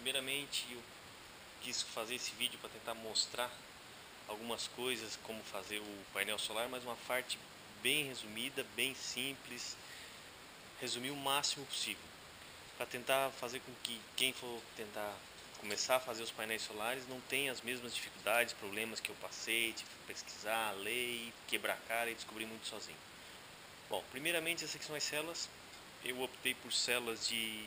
Primeiramente, eu quis fazer esse vídeo para tentar mostrar algumas coisas, como fazer o painel solar, mas uma parte bem resumida, bem simples, resumir o máximo possível, para tentar fazer com que quem for tentar começar a fazer os painéis solares não tenha as mesmas dificuldades, problemas que eu passei, tive que pesquisar, ler, quebrar a cara e descobrir muito sozinho. Bom, primeiramente essas aqui são as células. Eu optei por células de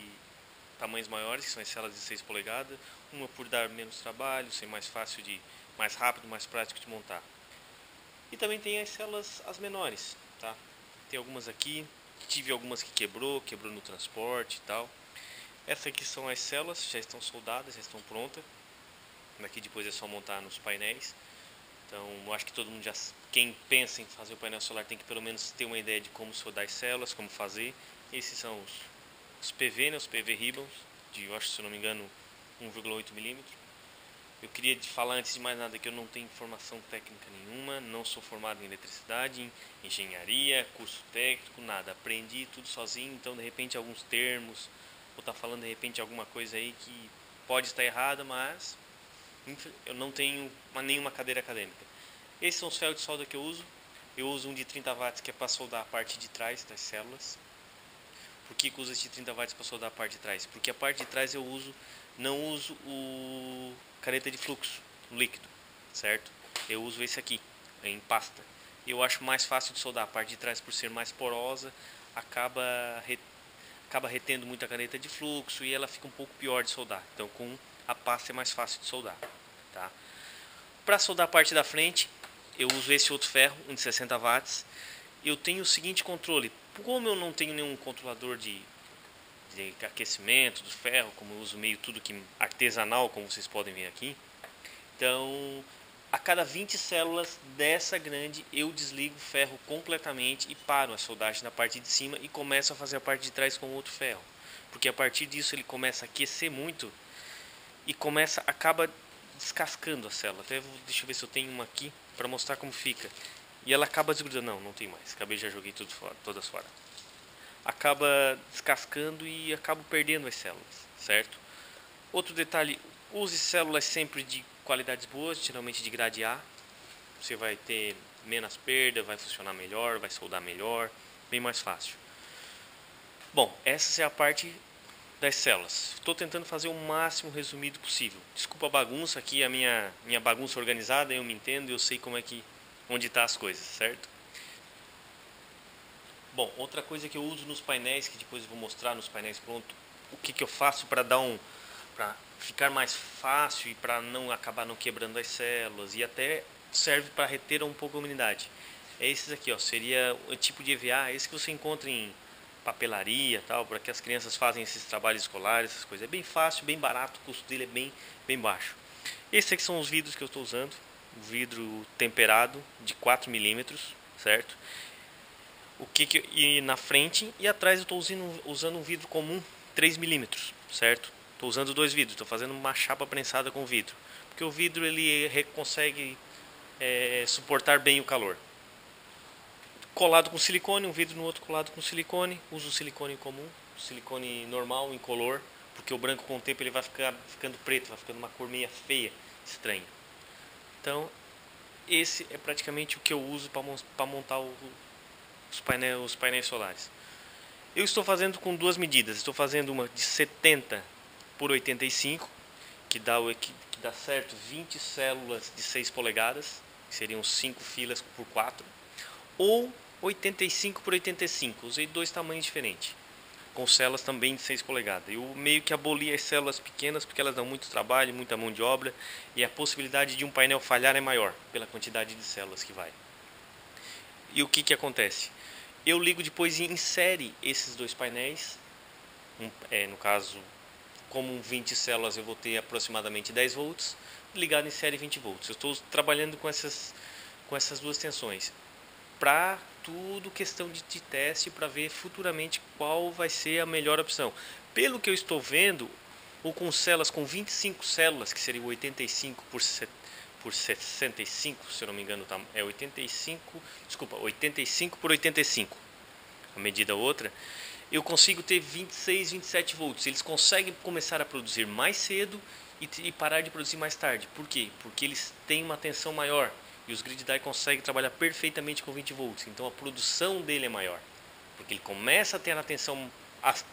tamanhos maiores, que são as células de 6 polegadas, uma por dar menos trabalho, ser mais fácil de, mais rápido, mais prático de montar. E também tem as células as menores, tá? Tem algumas aqui, tive algumas que quebrou no transporte e tal. Essas aqui são as células, já estão soldadas, já estão prontas. Daqui depois é só montar nos painéis. Então, eu acho que todo mundo já, quem pensa em fazer o painel solar tem que pelo menos ter uma ideia de como soldar as células, como fazer. Esses são os PV, né, os PV ribbons, de, eu acho, se eu não me engano, 1,8 milímetros. Eu queria falar antes de mais nada que eu não tenho formação técnica nenhuma, não sou formado em eletricidade, em engenharia, curso técnico, nada. Aprendi tudo sozinho, então de repente alguns termos, vou estar falando de repente alguma coisa aí que pode estar errada, mas eu não tenho nenhuma cadeira acadêmica. Esses são os ferros de solda que eu uso. Eu uso um de 30 watts que é para soldar a parte de trás das células. Por que eu uso esse de 30 watts para soldar a parte de trás? Porque a parte de trás eu não uso o caneta de fluxo líquido, certo? Eu uso esse aqui, em pasta. Eu acho mais fácil de soldar. A parte de trás, por ser mais porosa, acaba retendo muita caneta de fluxo e ela fica um pouco pior de soldar. Então com a pasta é mais fácil de soldar, tá? Para soldar a parte da frente, eu uso esse outro ferro, um de 60 watts. Eu tenho o seguinte controle. Como eu não tenho nenhum controlador de aquecimento do ferro, como eu uso meio tudo que artesanal, como vocês podem ver aqui, então a cada 20 células dessa grande eu desligo o ferro completamente e paro a soldagem na parte de cima e começo a fazer a parte de trás com outro ferro, porque a partir disso ele começa a aquecer muito e acaba descascando a célula. Até deixa eu ver se eu tenho uma aqui para mostrar como fica. E ela acaba desgrudando. Não tem mais. Acabei, já joguei tudo fora, todas fora. Acaba descascando e acabo perdendo as células, certo? Outro detalhe, use células sempre de qualidades boas, geralmente de grade A. Você vai ter menos perda, vai funcionar melhor, vai soldar melhor, bem mais fácil. Bom, essa é a parte das células. Estou tentando fazer o máximo resumido possível. Desculpa a bagunça aqui, a minha bagunça organizada, eu me entendo, eu sei como é que onde está as coisas, certo? Bom, outra coisa que eu uso nos painéis, que depois eu vou mostrar nos painéis pronto, o que eu faço para para ficar mais fácil e para não acabar não quebrando as células e até serve para reter um pouco a umidade. É esses aqui, ó, seria o tipo de EVA, esse que você encontra em papelaria, tal, para que as crianças fazem esses trabalhos escolares, essas coisas. É bem fácil, bem barato, o custo dele é bem baixo. Esses aqui são os vidros que eu estou usando, o vidro temperado de 4 milímetros, certo? E na frente e atrás eu estou usando um vidro comum 3 milímetros, certo? Estou usando dois vidros, estou fazendo uma chapa prensada com vidro, porque o vidro ele consegue suportar bem o calor. Colado com silicone, um vidro no outro colado com silicone. Uso o silicone comum, o silicone normal, incolor, porque o branco com o tempo ele vai ficando preto, vai ficando uma cor meio feia, estranha. Então, esse é praticamente o que eu uso para montar os painéis solares. Eu estou fazendo com duas medidas. Estou fazendo uma de 70 por 85, que dá certo 20 células de 6 polegadas, que seriam 5 filas por 4, ou 85 por 85. Usei dois tamanhos diferentes, com células também de 6 polegadas. Eu meio que aboli as células pequenas porque elas dão muito trabalho, muita mão de obra, e a possibilidade de um painel falhar é maior pela quantidade de células que vai. E o que acontece? Eu ligo depois em série esses dois painéis. No caso, como 20 células eu vou ter aproximadamente 10 volts, ligado em série 20 volts. Eu estou trabalhando com essas duas tensões. Para tudo questão de teste, para ver futuramente qual vai ser a melhor opção. Pelo que eu estou vendo, ou com células com 25 células, que seria 85 por 65, se eu não me engano, é 85 por 85, a medida outra. eu consigo ter 26, 27 volts. Eles conseguem começar a produzir mais cedo e parar de produzir mais tarde. Por quê? Porque eles têm uma tensão maior e os grid die conseguem trabalhar perfeitamente com 20 volts. Então a produção dele é maior, porque ele começa a ter a tensão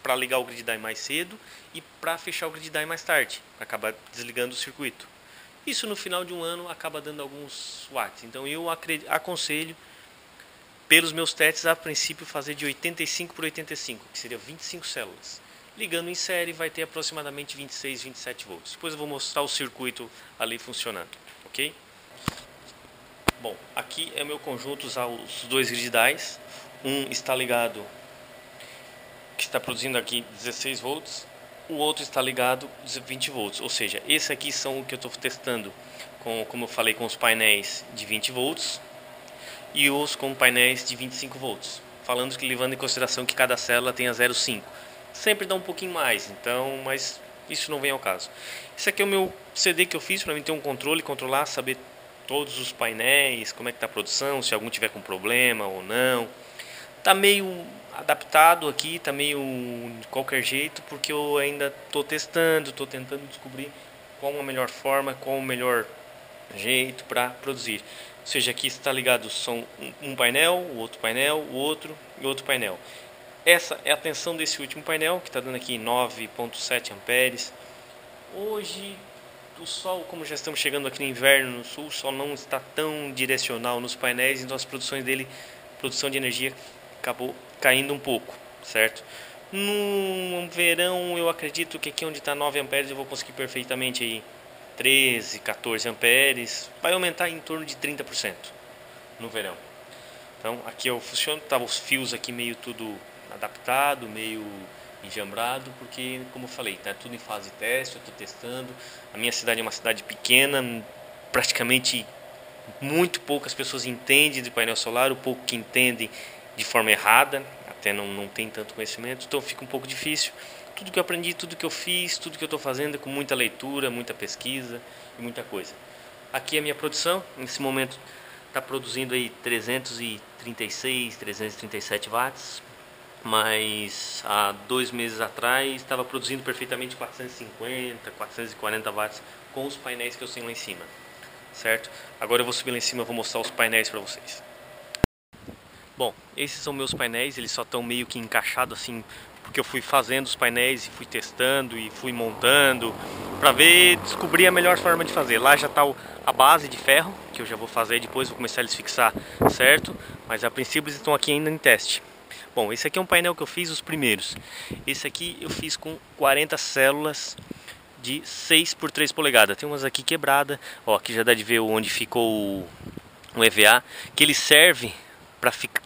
para ligar o grid die mais cedo e para fechar o grid die mais tarde, para acabar desligando o circuito. Isso no final de um ano acaba dando alguns watts. Então eu aconselho, pelos meus testes, a princípio fazer de 85 por 85, que seria 25 células. Ligando em série vai ter aproximadamente 26, 27 volts. Depois eu vou mostrar o circuito ali funcionando, ok? Bom, aqui é o meu conjunto, usar os dois grid dies. Um está ligado, que está produzindo aqui 16 volts. O outro está ligado 20 volts. Ou seja, esse aqui são o que eu estou testando, como eu falei, com os painéis de 20 volts. E os com painéis de 25 volts. Falando que levando em consideração que cada célula tenha 0,5. Sempre dá um pouquinho mais, então, mas isso não vem ao caso. Esse aqui é o meu CD que eu fiz para mim ter um controle, controlar, saber todos os painéis, como é que está a produção, se algum tiver com problema ou não. Tá meio adaptado aqui, tá meio de qualquer jeito, porque eu ainda estou testando, estou tentando descobrir qual a melhor forma, qual o melhor jeito para produzir. Ou seja, aqui está ligado são um painel, o outro painel, o outro e outro painel. Essa é a tensão desse último painel, que está dando aqui 9,7 amperes. Hoje o sol, como já estamos chegando aqui no inverno no sul, o sol não está tão direcional nos painéis, então as produções dele, produção de energia, acabou caindo um pouco, certo? No verão eu acredito que aqui onde está 9 amperes eu vou conseguir perfeitamente aí 13, 14 amperes, vai aumentar em torno de 30% no verão. Então aqui eu funciono, tava os fios aqui meio tudo adaptado, meio enjambrado, porque como eu falei, tá tudo em fase de teste, eu estou testando. A minha cidade é uma cidade pequena, praticamente muito poucas pessoas entendem de painel solar, o pouco que entendem de forma errada, até não tem tanto conhecimento, então fica um pouco difícil. Tudo que eu aprendi, tudo que eu fiz, tudo que eu estou fazendo é com muita leitura, muita pesquisa e muita coisa. Aqui é a minha produção, nesse momento está produzindo aí 336, 337 watts, mas há 2 meses atrás estava produzindo perfeitamente 450, 440 watts com os painéis que eu tenho lá em cima, certo? Agora eu vou subir lá em cima e vou mostrar os painéis para vocês. Bom, esses são meus painéis, eles só estão meio que encaixados assim, porque eu fui fazendo os painéis e fui testando e fui montando para descobrir a melhor forma de fazer. Lá já está a base de ferro, que eu já vou fazer depois, vou começar a eles fixar, certo? Mas a princípio eles estão aqui ainda em teste. Bom, esse aqui é um painel que eu fiz os primeiros. Esse aqui eu fiz com 40 células de 6 por 3 polegadas. Tem umas aqui quebradas, ó, aqui já dá de ver onde ficou o EVA, que ele serve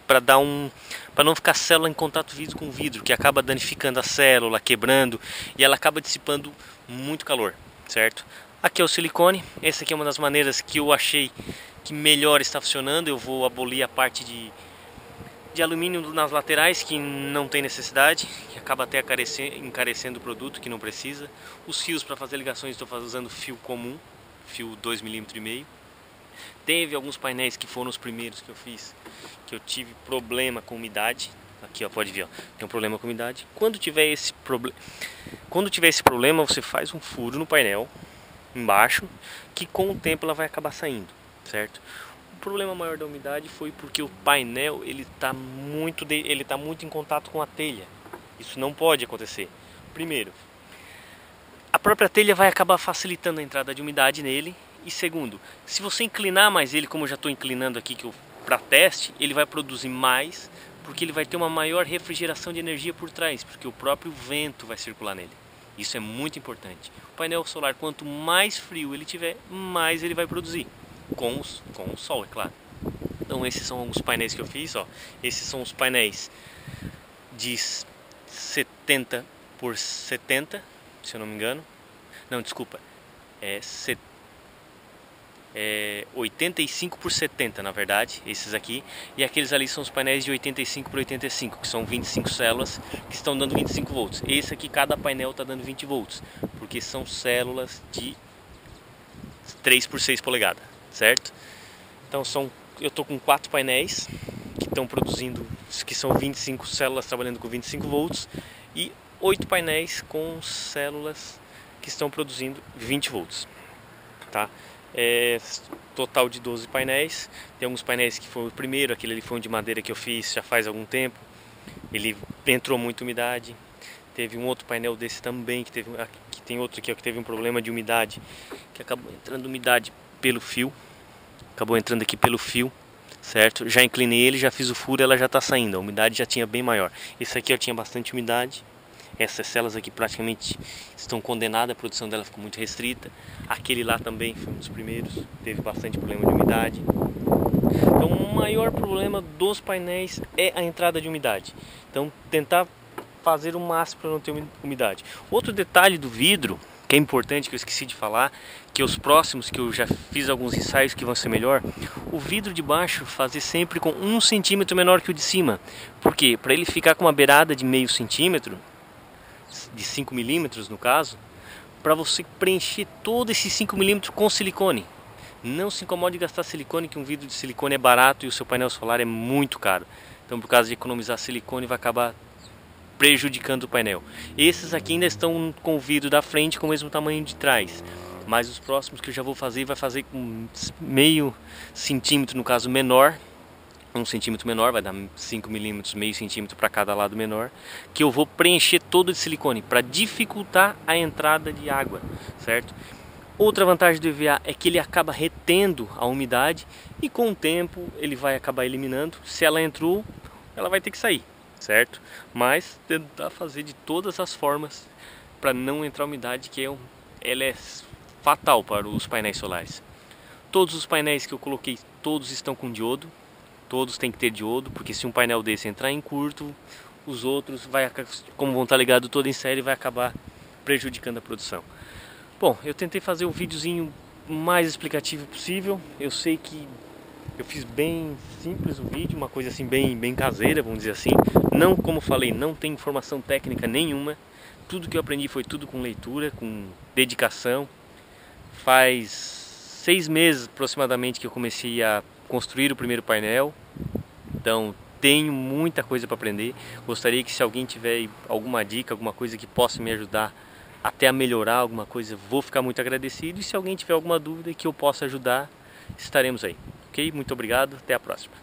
para dar para não ficar a célula em contato vidro com vidro, que acaba danificando a célula, quebrando, e ela acaba dissipando muito calor, certo? Aqui é o silicone. Essa aqui é uma das maneiras que eu achei que melhor está funcionando. Eu vou abolir a parte de alumínio nas laterais, que não tem necessidade, que acaba até encarecendo o produto, que não precisa. Os fios para fazer ligações estou usando fio comum, fio 2,5 mm. Teve alguns painéis que foram os primeiros que eu fiz, que eu tive problema com umidade. Aqui, ó, pode ver, ó, tem um problema com umidade. Quando tiver esse problema, você faz um furo no painel embaixo, que com o tempo ela vai acabar saindo, certo? O problema maior da umidade foi porque o painel ele tá muito em contato com a telha. Isso não pode acontecer. Primeiro, a própria telha vai acabar facilitando a entrada de umidade nele. E segundo, se você inclinar mais ele, como eu já estou inclinando aqui para teste, ele vai produzir mais, porque ele vai ter uma maior refrigeração de energia por trás, porque o próprio vento vai circular nele. Isso é muito importante. O painel solar, quanto mais frio ele tiver, mais ele vai produzir. Com o sol, é claro. Então esses são os painéis que eu fiz, ó. Esses são os painéis de 70 por 70, se eu não me engano. Não, desculpa. É 85 por 70, na verdade, esses aqui. E aqueles ali são os painéis de 85 por 85, que são 25 células que estão dando 25 volts. Esse aqui, cada painel está dando 20 volts, porque são células de 3 por 6 polegadas, certo? Então eu estou com 4 painéis que estão produzindo, que são 25 células trabalhando com 25 volts e 8 painéis com células que estão produzindo 20 volts, tá? Total de 12 painéis. Tem alguns painéis que foi o primeiro, aquele ali foi um de madeira que eu fiz já faz algum tempo, ele entrou muita umidade. Teve um outro painel desse também que tem outro aqui ó, que teve um problema de umidade, que acabou entrando umidade pelo fio, acabou entrando aqui pelo fio, certo? Já inclinei ele, já fiz o furo, ela já está saindo, a umidade já tinha bem maior. Esse aqui eu tinha bastante umidade. Essas células aqui praticamente estão condenadas, a produção dela ficou muito restrita. Aquele lá também foi um dos primeiros, teve bastante problema de umidade. Então o maior problema dos painéis é a entrada de umidade. Então tentar fazer o máximo para não ter umidade. Outro detalhe do vidro, que é importante, que eu esqueci de falar, que os próximos, que eu já fiz alguns ensaios que vão ser melhor, o vidro de baixo fazer sempre com 1 centímetro menor que o de cima. Por quê? Para ele ficar com uma beirada de meio centímetro, de 5 milímetros no caso, para você preencher todo esse 5 milímetros com silicone. Não se incomode de gastar silicone, que um vidro de silicone é barato e o seu painel solar é muito caro. Então por causa de economizar silicone vai acabar prejudicando o painel. Esses aqui ainda estão com o vidro da frente com o mesmo tamanho de trás, mas os próximos que eu já vou fazer, vai fazer com meio centímetro no caso menor, 1 centímetro menor, vai dar 5 milímetros, meio centímetro para cada lado menor, que eu vou preencher todo de silicone para dificultar a entrada de água, certo? Outra vantagem do EVA é que ele acaba retendo a umidade e com o tempo ele vai acabar eliminando. Se ela entrou, ela vai ter que sair, certo? Mas tentar fazer de todas as formas para não entrar umidade, que ela é fatal para os painéis solares. Todos os painéis que eu coloquei, todos estão com diodo. Todos têm que ter diodo, porque se um painel desse entrar em curto, os outros, como vão estar ligados todo em série, vai acabar prejudicando a produção. Bom, eu tentei fazer um videozinho mais explicativo possível. Eu sei que eu fiz bem simples o vídeo, uma coisa assim bem caseira, vamos dizer assim. Não, como falei, não tem informação técnica nenhuma. Tudo que eu aprendi foi tudo com leitura, com dedicação. Faz 6 meses aproximadamente que eu comecei a construir o primeiro painel, então tenho muita coisa para aprender. Gostaria que, se alguém tiver alguma dica, alguma coisa que possa me ajudar até a melhorar alguma coisa, vou ficar muito agradecido. E se alguém tiver alguma dúvida que eu possa ajudar, estaremos aí, ok? Muito obrigado, até a próxima.